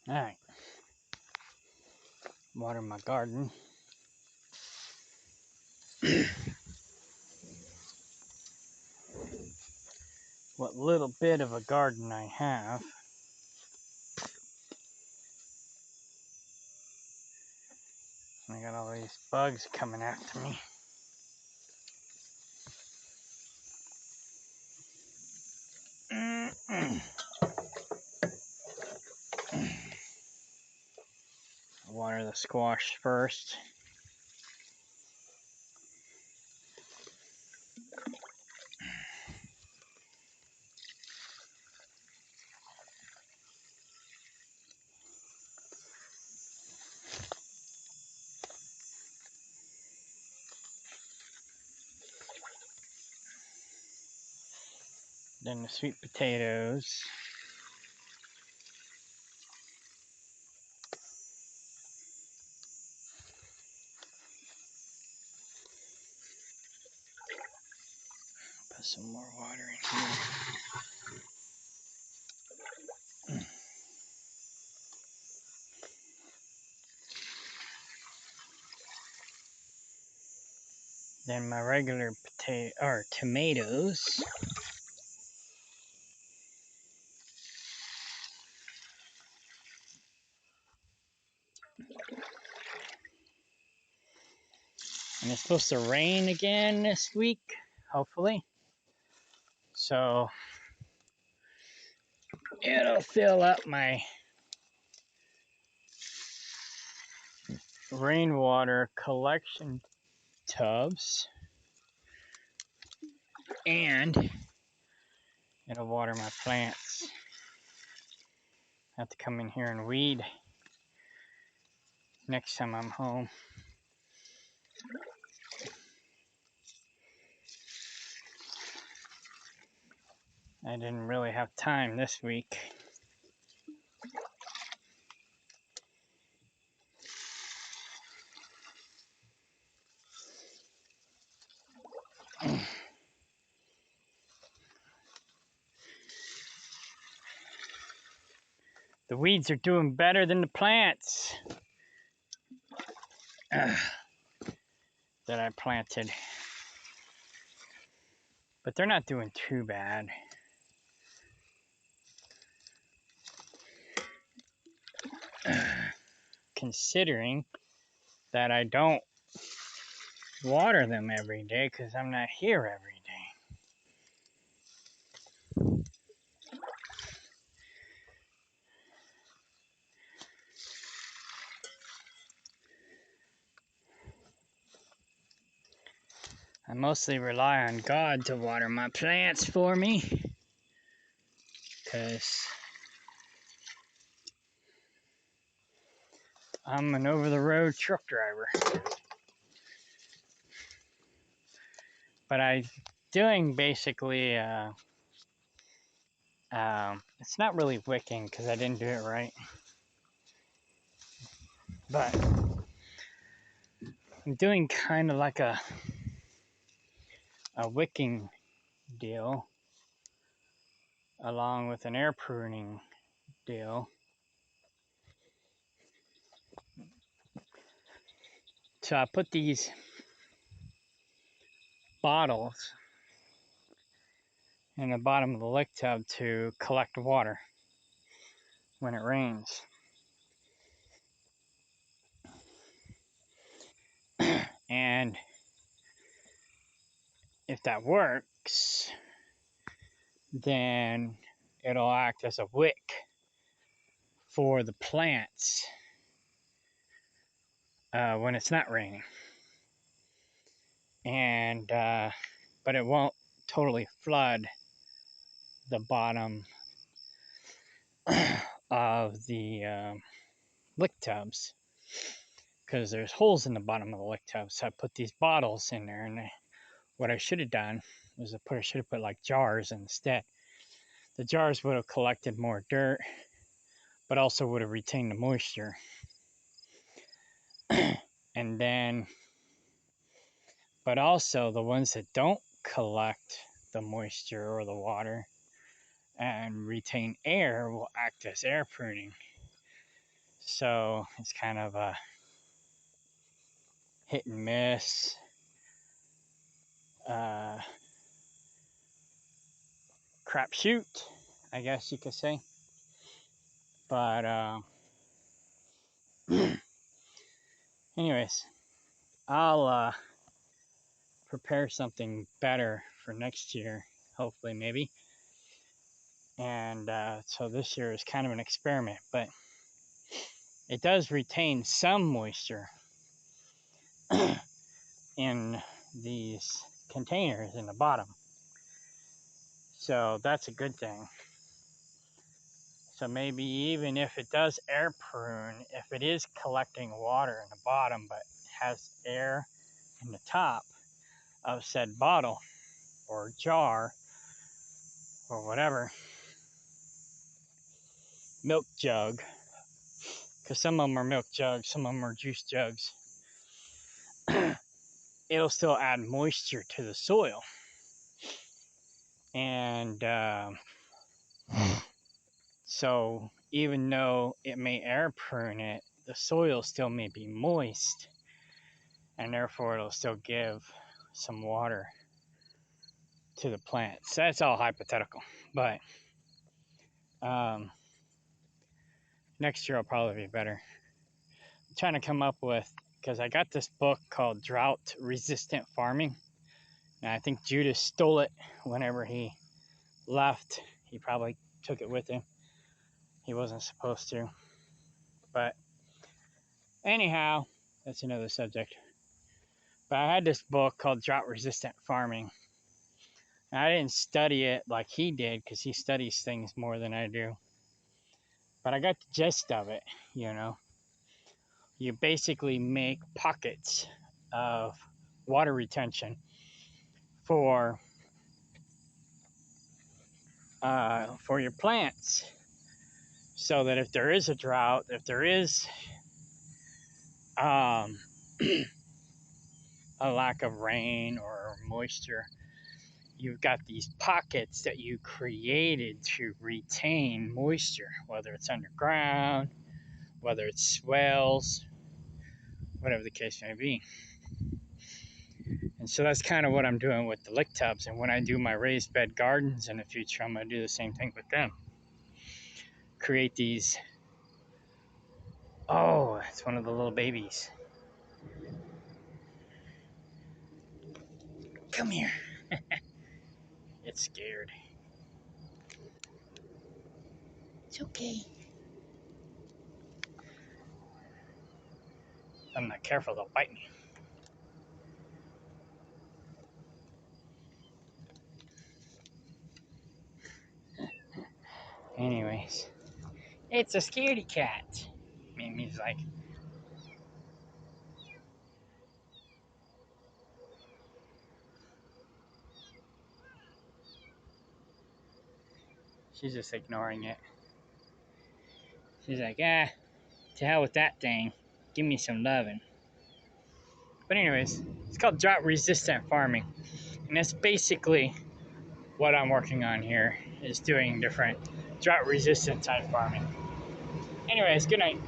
Alright, water my garden. What little bit of a garden I have. I got all these bugs coming after me. Water the squash first. Then the sweet potatoes. Put some more water in here. Then my regular tomatoes. And it's supposed to rain again this week, hopefully. So it'll fill up my rainwater collection tubs. And it'll water my plants. I have to come in here and weed next time I'm home. I didn't really have time this week. The weeds are doing better than the plants that I planted. But they're not doing too bad. Considering that I don't water them every day because I'm not here every day. I mostly rely on God to water my plants for me because I'm an over-the-road truck driver. But I'm doing basically, it's not really wicking because I didn't do it right. But I'm doing kind of like a wicking deal along with an air pruning deal. So I put these bottles in the bottom of the lick tub to collect water when it rains. And if that works, then it'll act as a wick for the plants when it's not raining. And but it won't totally flood the bottom of the lick tubs because there's holes in the bottom of the lick tub. So I put these bottles in there, and what I should have done was I should have put like jars instead. The jars would have collected more dirt, but also would have retained the moisture. And then, but also the ones that don't collect the moisture or the water and retain air will act as air pruning. So it's kind of a hit and miss. Crapshoot, I guess you could say. But anyways, I'll prepare something better for next year, hopefully, maybe. And so this year is kind of an experiment, but it does retain some moisture in these containers in the bottom. So that's a good thing. So maybe even if it does air prune, if it is collecting water in the bottom but has air in the top of said bottle or jar or whatever, milk jug, because some of them are milk jugs, some of them are juice jugs, it'll still add moisture to the soil. And so even though it may air prune it, the soil still may be moist, and therefore it'll still give some water to the plants. That's all hypothetical, but next year will probably be better. I'm trying to come up with, because I got this book called Drought Resistant Farming, and I think Judas stole it whenever he left. He probably took it with him. He wasn't supposed to. But anyhow, that's another subject. But I had this book called Drought Resistant Farming. And I didn't study it like he did, because he studies things more than I do. But I got the gist of it, you know. You basically make pockets of water retention for your plants, so that if there is a drought, if there is a lack of rain or moisture, you've got these pockets that you created to retain moisture, whether it's underground, whether it's swales, whatever the case may be. And so that's kind of what I'm doing with the lick tubs. And when I do my raised bed gardens in the future, I'm going to do the same thing with them. Create these. Oh, it's one of the little babies. Come here. It's scared. It's okay. If I'm not careful, they'll bite me. Anyways, it's a scaredy cat. Mimi's like, she's just ignoring it. She's like, to hell with that thing. Give me some loving. But anyways, it's called drought resistant farming. And that's basically what I'm working on here, is doing different drought resistant type farming. Anyways, good night.